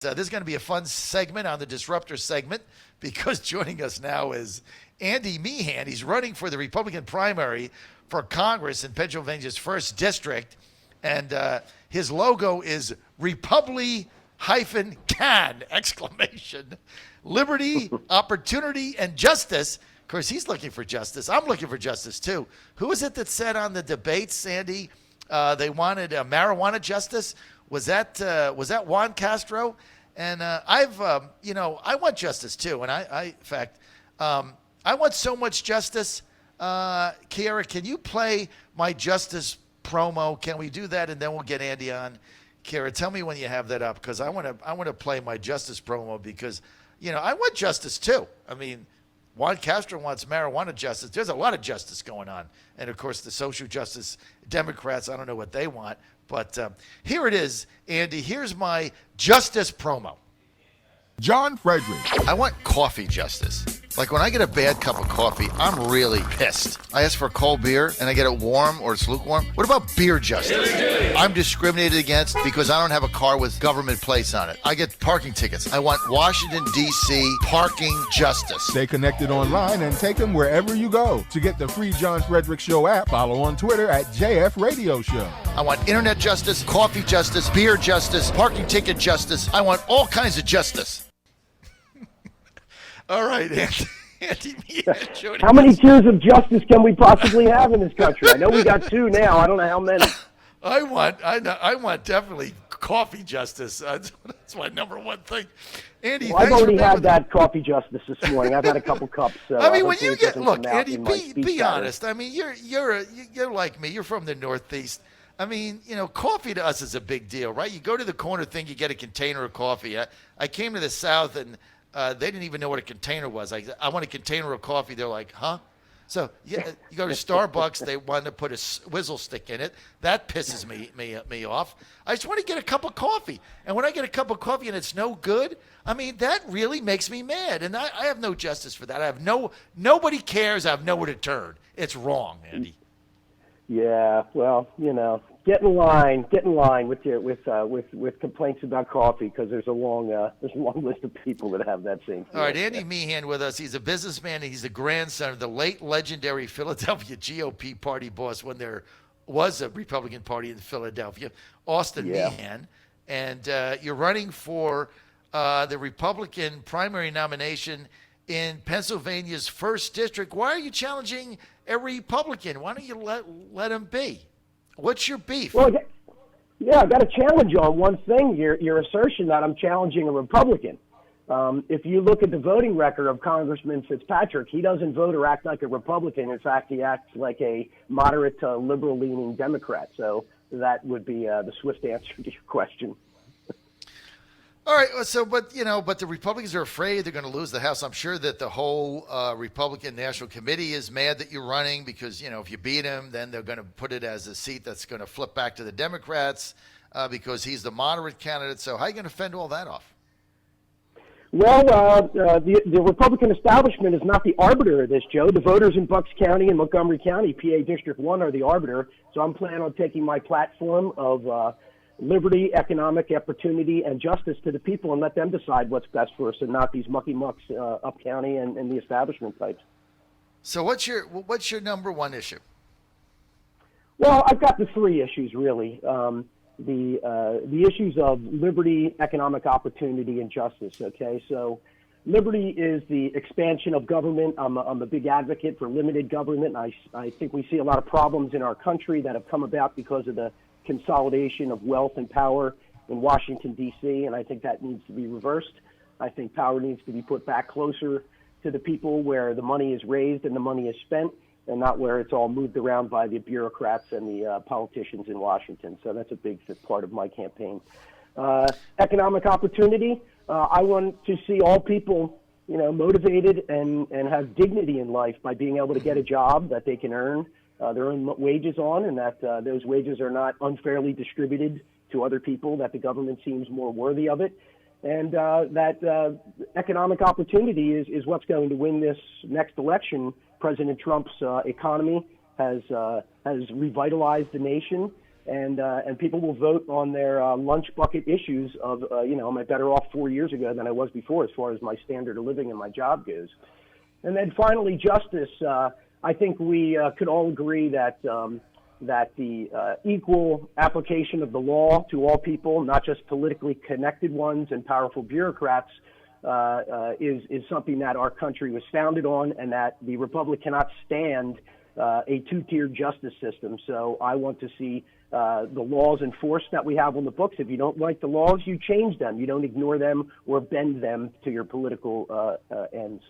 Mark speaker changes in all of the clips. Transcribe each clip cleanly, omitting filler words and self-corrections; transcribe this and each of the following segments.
Speaker 1: This is going to be a fun segment on the Disruptor segment because joining us now is Andy Meehan. He's running for the Republican primary for Congress in Pennsylvania's 1st District. And his logo is Republi-Can! Exclamation. Liberty, opportunity, and justice. Of course, he's looking for justice. I'm looking for justice, too. Who was it that said on the debates, Andy, they wanted marijuana justice? Was that Juan Castro? And I want justice too. And in fact, I want so much justice. Kiara, can you play my justice promo? Can we do that? And then we'll get Andy on. Kiara, tell me when you have that up because I want to play my justice promo because, I want justice too. I mean, Juan Castro wants marijuana justice. There's a lot of justice going on. And, of course, the social justice Democrats, I don't know what they want. But here it is, Andy. Here's my justice promo.
Speaker 2: John Fredericks.
Speaker 1: I want coffee justice. Like when I get a bad cup of coffee, I'm really pissed. I ask for a cold beer and I get it warm or it's lukewarm. What about beer justice? I'm discriminated against because I don't have a car with government plates on it. I get parking tickets. I want Washington, D.C. parking justice.
Speaker 2: Stay connected online and take them wherever you go. To get the free John Fredericks Show app, follow on Twitter at JF Radio Show.
Speaker 1: I want internet justice, coffee justice, beer justice, parking ticket justice. I want all kinds of justice. All right, Andy Meehan.
Speaker 3: How many tiers of justice can we possibly have in this country? I know we got 2 now. I don't know how many.
Speaker 1: I want definitely coffee justice. That's my number one thing. Andy,
Speaker 3: I've already had that coffee justice this morning. I've had a couple cups. So
Speaker 1: I mean, when you Andy, be honest. I mean, you're like me. You're from the Northeast. I mean, coffee to us is a big deal, right? You go to the corner thing, you get a container of coffee. I came to the South and they didn't even know what a container was. I want a container of coffee. They're like, huh? So you go to Starbucks, they want to put a whizzle stick in it. That pisses me off. I just want to get a cup of coffee. And when I get a cup of coffee and it's no good, I mean, that really makes me mad. And I have no justice for that. Nobody cares. I have nowhere to turn. It's wrong, Andy.
Speaker 3: Yeah, well, get in line with complaints about coffee because there's a long list of people that have that same thing.
Speaker 1: All right, Andy Meehan with us. He's a businessman. And he's the grandson of the late legendary Philadelphia GOP party boss when there was a Republican Party in Philadelphia, Austin Meehan, and you're running for the Republican primary nomination in Pennsylvania's 1st District. Why are you challenging a Republican? Why don't you let him be? What's your beef?
Speaker 3: Well, I got a challenge on one thing, your assertion that I'm challenging a Republican. If you look at the voting record of Congressman Fitzpatrick, he doesn't vote or act like a Republican. In fact, he acts like a moderate to liberal-leaning Democrat. So that would be the swift answer to your question.
Speaker 1: All right, but the Republicans are afraid they're going to lose the House. I'm sure that the whole Republican National Committee is mad that you're running because, if you beat him, then they're going to put it as a seat that's going to flip back to the Democrats because he's the moderate candidate. So how are you going to fend all that off?
Speaker 3: Well, the Republican establishment is not the arbiter of this, Joe. The voters in Bucks County and Montgomery County, PA District 1, are the arbiter. So I'm planning on taking my platform of liberty, economic opportunity, and justice to the people and let them decide what's best for us and not these mucky mucks up county and the establishment types.
Speaker 1: So what's your number one issue?
Speaker 3: Well, I've got the 3 issues, really. The issues of liberty, economic opportunity, and justice, okay? So liberty is the expansion of government. I'm a big advocate for limited government. I think we see a lot of problems in our country that have come about because of the consolidation of wealth and power in Washington, D.C., and I think that needs to be reversed. I think power needs to be put back closer to the people where the money is raised and the money is spent, and not where it's all moved around by the bureaucrats and the politicians in Washington. So that's a big part of my campaign. Economic opportunity. I want to see all people, motivated and have dignity in life by being able to get a job that they can earn their own wages on, and that those wages are not unfairly distributed to other people, that the government seems more worthy of it, and that economic opportunity is what's going to win this next election. President Trump's economy has revitalized the nation. and people will vote on their lunch bucket issues of, am I better off 4 years ago than I was before as far as my standard of living and my job goes. And then finally, justice. I think we could all agree that the equal application of the law to all people, not just politically connected ones and powerful bureaucrats, is something that our country was founded on, and that the republic cannot stand a two-tiered justice system. So I want to see the laws enforced that we have on the books. If you don't like the laws, you change them. You don't ignore them or bend them to your political ends.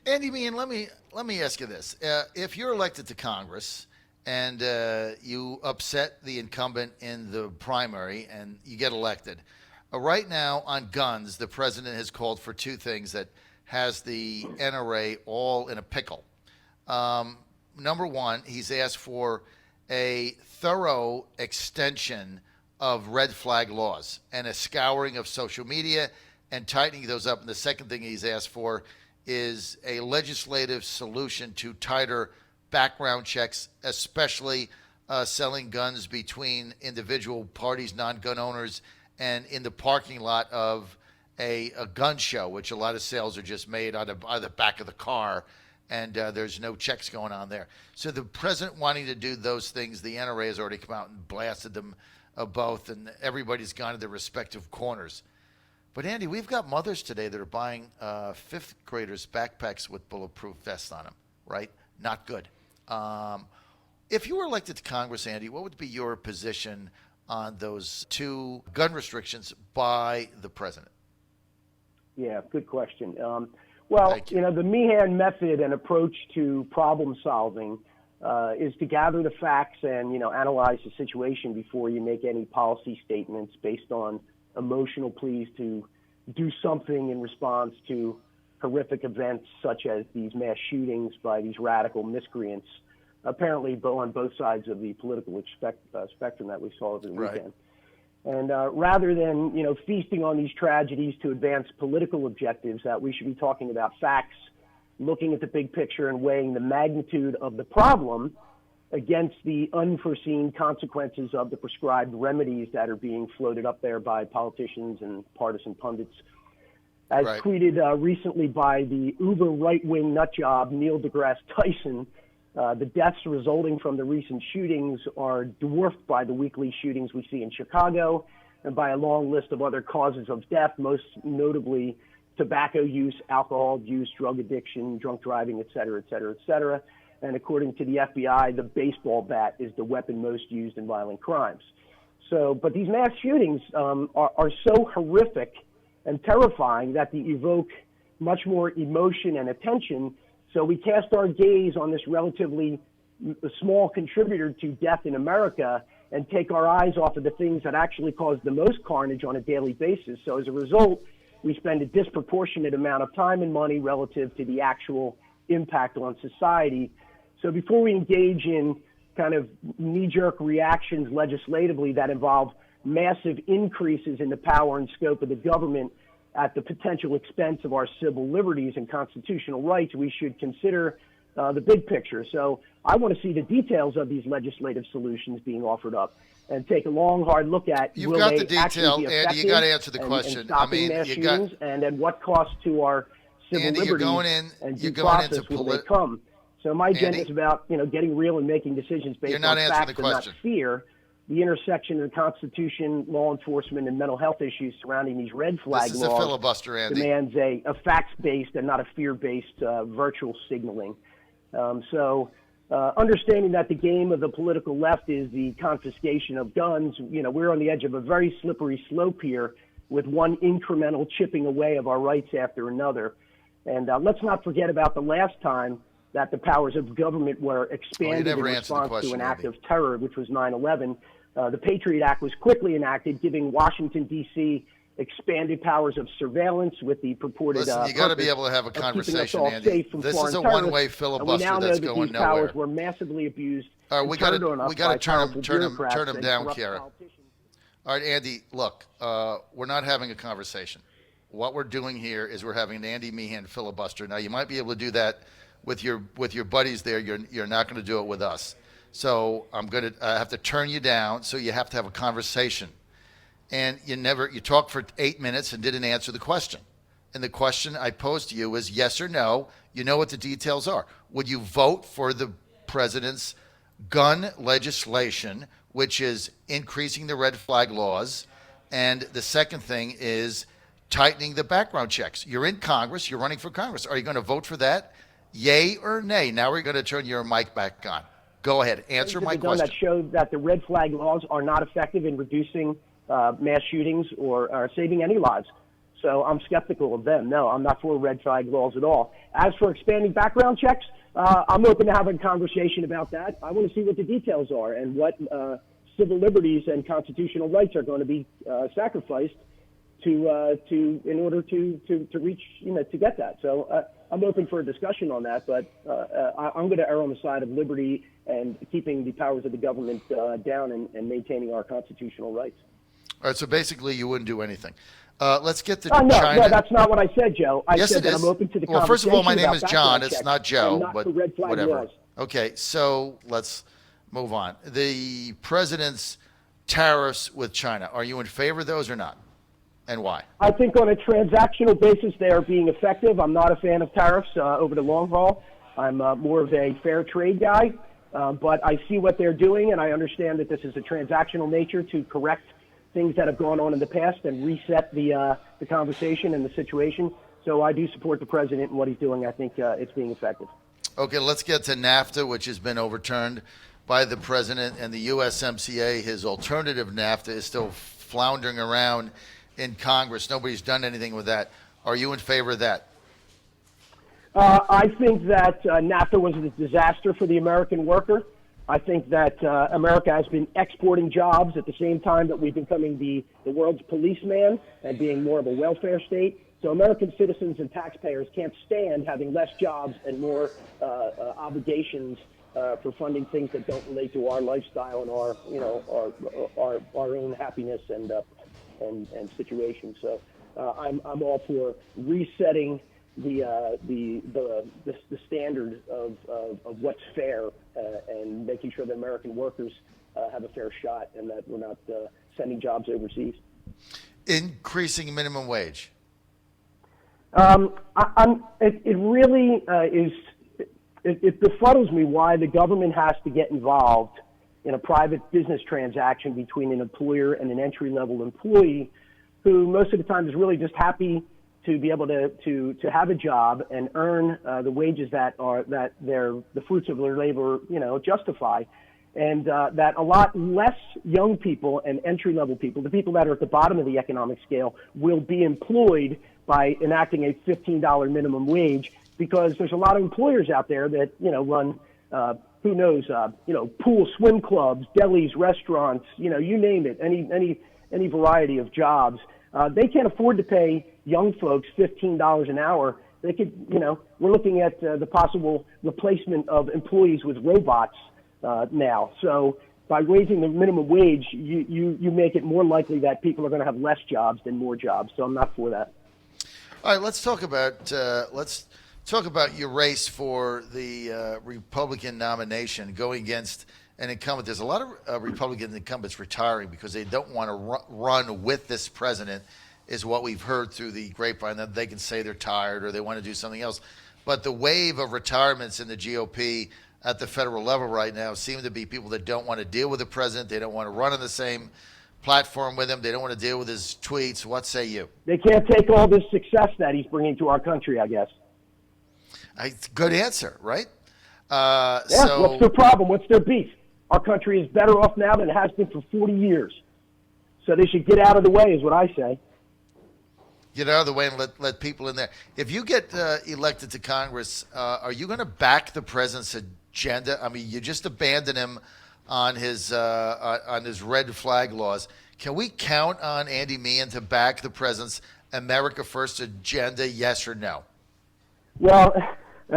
Speaker 1: Andy Meehan, let me ask you this: if you're elected to Congress and you upset the incumbent in the primary and you get elected, right now on guns, the president has called for two things that has the NRA all in a pickle. Number one, he's asked for a thorough extension of red flag laws and a scouring of social media and tightening those up. And the second thing he's asked for is a legislative solution to tighter background checks, especially selling guns between individual parties, non-gun owners, and in the parking lot of a gun show, which a lot of sales are just made out of the back of the car, and there's no checks going on there. So the president wanting to do those things, the NRA has already come out and blasted them both, and everybody's gone to their respective corners. But Andy, we've got mothers today that are buying fifth graders backpacks with bulletproof vests on them, right? Not good. If you were elected to Congress, Andy, what would be your position on those two gun restrictions by the president?
Speaker 3: Yeah, good question. Well, the Meehan method and approach to problem solving is to gather the facts and, analyze the situation before you make any policy statements based on emotional pleas to do something in response to horrific events such as these mass shootings by these radical miscreants, apparently on both sides of the political spectrum that we saw over the weekend. And rather than, feasting on these tragedies to advance political objectives, that we should be talking about facts, looking at the big picture and weighing the magnitude of the problem against the unforeseen consequences of the prescribed remedies that are being floated up there by politicians and partisan pundits. As tweeted recently by the uber right-wing nutjob Neil deGrasse Tyson, the deaths resulting from the recent shootings are dwarfed by the weekly shootings we see in Chicago and by a long list of other causes of death, most notably tobacco use, alcohol use, drug addiction, drunk driving, et cetera, et cetera, et cetera. And according to the FBI, the baseball bat is the weapon most used in violent crimes. So, but these mass shootings are so horrific and terrifying that they evoke much more emotion and attention. So we cast our gaze on this relatively small contributor to death in America and take our eyes off of the things that actually cause the most carnage on a daily basis. So as a result, we spend a disproportionate amount of time and money relative to the actual impact on society. So before we engage in kind of knee-jerk reactions legislatively that involve massive increases in the power and scope of the government at the potential expense of our civil liberties and constitutional rights, we should consider the big picture. So I want to see the details of these legislative solutions being offered up and take a long, hard look at
Speaker 1: You've got the detail, Andy. You got to answer the question.
Speaker 3: I mean, mass shootings and at what cost to our civil
Speaker 1: Andy,
Speaker 3: liberties and due process will they come. So my agenda is about getting real and making decisions based on facts and not fear. The intersection of the Constitution, law enforcement, and mental health issues surrounding these red flag
Speaker 1: laws
Speaker 3: a
Speaker 1: filibuster, Andy.
Speaker 3: Demands a facts-based and not a fear-based virtual signaling. Understanding that the game of the political left is the confiscation of guns, we're on the edge of a very slippery slope here with one incremental chipping away of our rights after another. And let's not forget about the last time that the powers of government were expanded in response to an act of terror, which was 9/11. The Patriot Act was quickly enacted, giving Washington, D.C. expanded powers of surveillance with the purported
Speaker 1: Listen, you got to be able to have a conversation, Andy. This is a one-way filibuster that's going nowhere.
Speaker 3: These powers were massively abused.
Speaker 1: All right, we got to turn them down, Kiara. All right, Andy, look, we're not having a conversation. What we're doing here is we're having an Andy Meehan filibuster. Now, you might be able to do that with your buddies there. You're not going to do it with us. So I'm going to have to turn you down. So you have to have a conversation. And you talked for 8 minutes and didn't answer the question. And the question I posed to you is yes or no. You know what the details are. Would you vote for the president's gun legislation, which is increasing the red flag laws? And the second thing is tightening the background checks. You're in Congress. You're running for Congress. Are you going to vote for that? Yay or nay? Now we're going to turn your mic back on. Go ahead. Answer my question.
Speaker 3: That show that the red flag laws are not effective in reducing mass shootings or saving any lives. So I'm skeptical of them. No, I'm not for red flag laws at all. As for expanding background checks, I'm open to having a conversation about that. I want to see what the details are and what civil liberties and constitutional rights are going to be sacrificed in order to reach, to get that. So I'm open for a discussion on that, but I'm going to err on the side of liberty and keeping the powers of the government down and maintaining our constitutional rights.
Speaker 1: All right, so basically you wouldn't do anything. Let's get to China.
Speaker 3: No, that's not what I said, Joe. I
Speaker 1: yes,
Speaker 3: said
Speaker 1: it
Speaker 3: that
Speaker 1: is.
Speaker 3: I'm open to the conversation.
Speaker 1: Well, first of all, my name is John.
Speaker 3: It's
Speaker 1: not Joe,
Speaker 3: not
Speaker 1: but
Speaker 3: for red flag
Speaker 1: whatever.
Speaker 3: laws.
Speaker 1: Okay, so let's move on. The president's tariffs with China, are you in favor of those or not? And why?
Speaker 3: I think on a transactional basis they are being effective. I'm not a fan of tariffs over the long haul. I'm more of a fair trade guy, but I see what they're doing, and I understand that this is a transactional nature to correct things that have gone on in the past and reset the conversation and the situation. So I do support the president and what he's doing. I think it's being effective.
Speaker 1: Okay, let's get to NAFTA, which has been overturned by the president, and the USMCA, his alternative NAFTA, is still floundering around in Congress. Nobody's done anything with that. Are you in favor of that?
Speaker 3: I think that NAFTA was a disaster for the American worker. I think that America has been exporting jobs at the same time that we've becoming the world's policeman and being more of a welfare state. So American citizens and taxpayers can't stand having less jobs and more obligations for funding things that don't relate to our lifestyle and our own happiness and situation. So I'm all for resetting the standard of what's fair and making sure that American workers have a fair shot and that we're not sending jobs overseas.
Speaker 1: Increasing minimum wage.
Speaker 3: It really is. It befuddles me why the government has to get involved in a private business transaction between an employer and an entry-level employee, who most of the time is really just happy to be able to have a job and earn the wages that the fruits of their labor justify, and that a lot less young people and entry-level people, the people that are at the bottom of the economic scale, will be employed by enacting a $15 minimum wage, because there's a lot of employers out there that run who knows pool swim clubs, delis, restaurants, you name it, any variety of jobs. They can't afford to pay young folks $15 an hour. They could, we're looking at the possible replacement of employees with robots now. So by raising the minimum wage, you make it more likely that people are going to have less jobs than more jobs. So I'm not for that.
Speaker 1: All right, let's talk about your race for the Republican nomination, going against an incumbent. There's a lot of Republican incumbents retiring because they don't want to run with this president, is what we've heard through the grapevine, that they can say they're tired or they want to do something else. But the wave of retirements in the GOP at the federal level right now seem to be people that don't want to deal with the president. They don't want to run on the same platform with him. They don't want to deal with his tweets. What say you?
Speaker 3: They can't take all this success that he's bringing to our country, I guess.
Speaker 1: Good answer, right?
Speaker 3: So what's their problem? What's their beef? Our country is better off now than it has been for 40 years. So they should get out of the way, is what I say.
Speaker 1: Get out of the way and let people in there. If you get elected to Congress, are you going to back the president's agenda? I mean, you just abandoned him on his red flag laws. Can we count on Andy Meehan to back the president's America First agenda, yes or no?
Speaker 3: Well,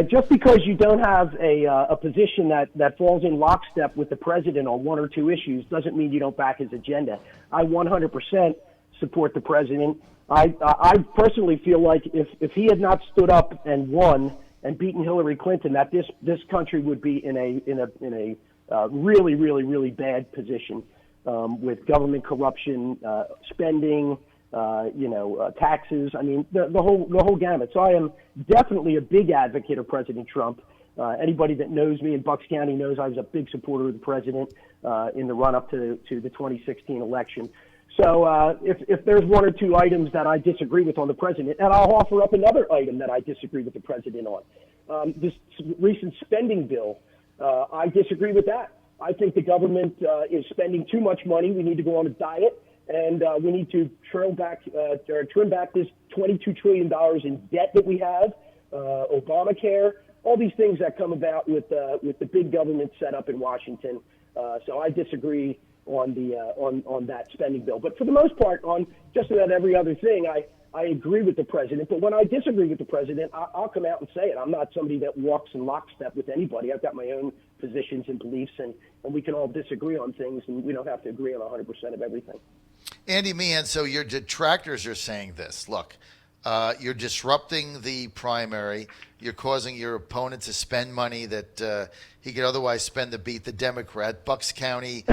Speaker 3: just because you don't have a position that falls in lockstep with the president on one or two issues doesn't mean you don't back his agenda. I 100% support the president. I personally feel like if he had not stood up and won and beaten Hillary Clinton, that this country would be in a really, really, really bad position with government corruption, spending, taxes. I mean, the whole gamut. So I am definitely a big advocate of President Trump. Anybody that knows me in Bucks County knows I was a big supporter of the president in the run-up to the 2016 election. So if there's one or two items that I disagree with on the president, and I'll offer up another item that I disagree with the president on. This recent spending bill, I disagree with that. I think the government is spending too much money. We need to go on a diet, and we need to trim back this $22 trillion in debt that we have, Obamacare, all these things that come about with the big government set up in Washington. So I disagree on that spending bill. But for the most part, on just about every other thing, I agree with the president. But when I disagree with the president, I'll come out and say it. I'm not somebody that walks in lockstep with anybody. I've got my own positions and beliefs, and we can all disagree on things, and we don't have to agree on 100% of everything.
Speaker 1: Andy Meehan, so your detractors are saying this. Look, you're disrupting the primary. You're causing your opponent to spend money that he could otherwise spend to beat the Democrat. Bucks County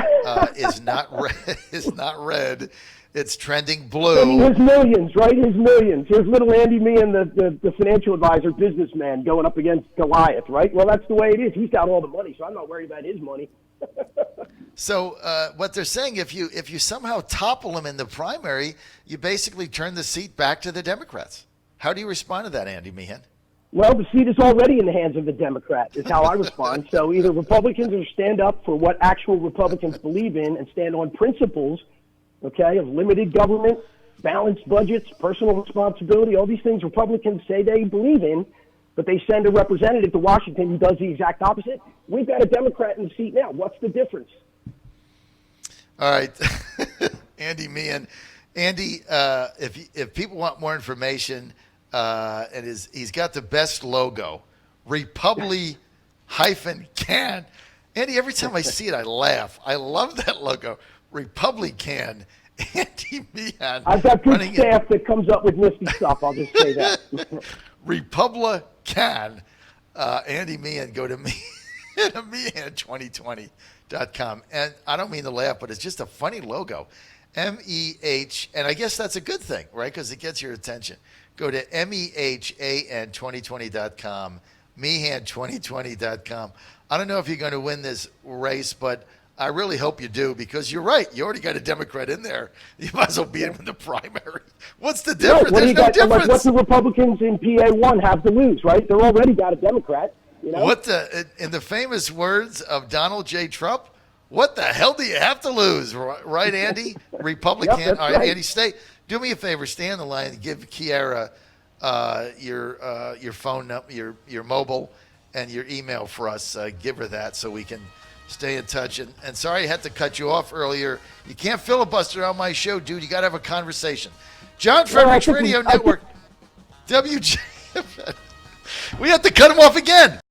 Speaker 1: is not red. Is not red. It's trending blue.
Speaker 3: I mean, his millions, right? His millions. Here's little Andy Meehan, the financial advisor, businessman, going up against Goliath, right? Well, that's the way it is. He's got all the money, so I'm not worried about his money.
Speaker 1: So what they're saying, if you somehow topple him in the primary, you basically turn the seat back to the Democrats. How do you respond to that, Andy Meehan?
Speaker 3: Well, the seat is already in the hands of the Democrat, is how I respond. So either Republicans or stand up for what actual Republicans believe in and stand on principles, okay, of limited government, balanced budgets, personal responsibility, all these things Republicans say they believe in, but they send a representative to Washington who does the exact opposite. We've got a Democrat in the seat now. What's the difference?
Speaker 1: All right, Andy Meehan. Andy, if people want more information, and he's got the best logo, Republi-can. Andy, every time I see it, I laugh. I love that logo, Republican. Andy Meehan.
Speaker 3: I've got good staff that comes up with nifty stuff. I'll just say that.
Speaker 1: Republican. Andy Meehan, go to Meehan2020.com. And I don't mean to laugh, but it's just a funny logo. MEH, and I guess that's a good thing, right? Because it gets your attention. Go to MEHAN2020.com, Meehan2020.com. I don't know if you're going to win this race, but I really hope you do, because you're right. You already got a Democrat in there. You might as well beat him in the primary. What's the difference?
Speaker 3: Right,
Speaker 1: There's no difference.
Speaker 3: Like, what the Republicans in PA1 have to lose, right? They're already got a Democrat. You know?
Speaker 1: In the famous words of Donald J. Trump, what the hell do you have to lose? Right, Andy? Republican.
Speaker 3: Yep,
Speaker 1: All right,
Speaker 3: right.
Speaker 1: Andy, do me a favor. Stay on the line and give Kiara your phone number, your mobile, and your email for us. Give her that so we can stay in touch. And sorry I had to cut you off earlier. You can't filibuster on my show, dude. You got to have a conversation. John Fredericks Radio Network. WJ. We have to cut him off again.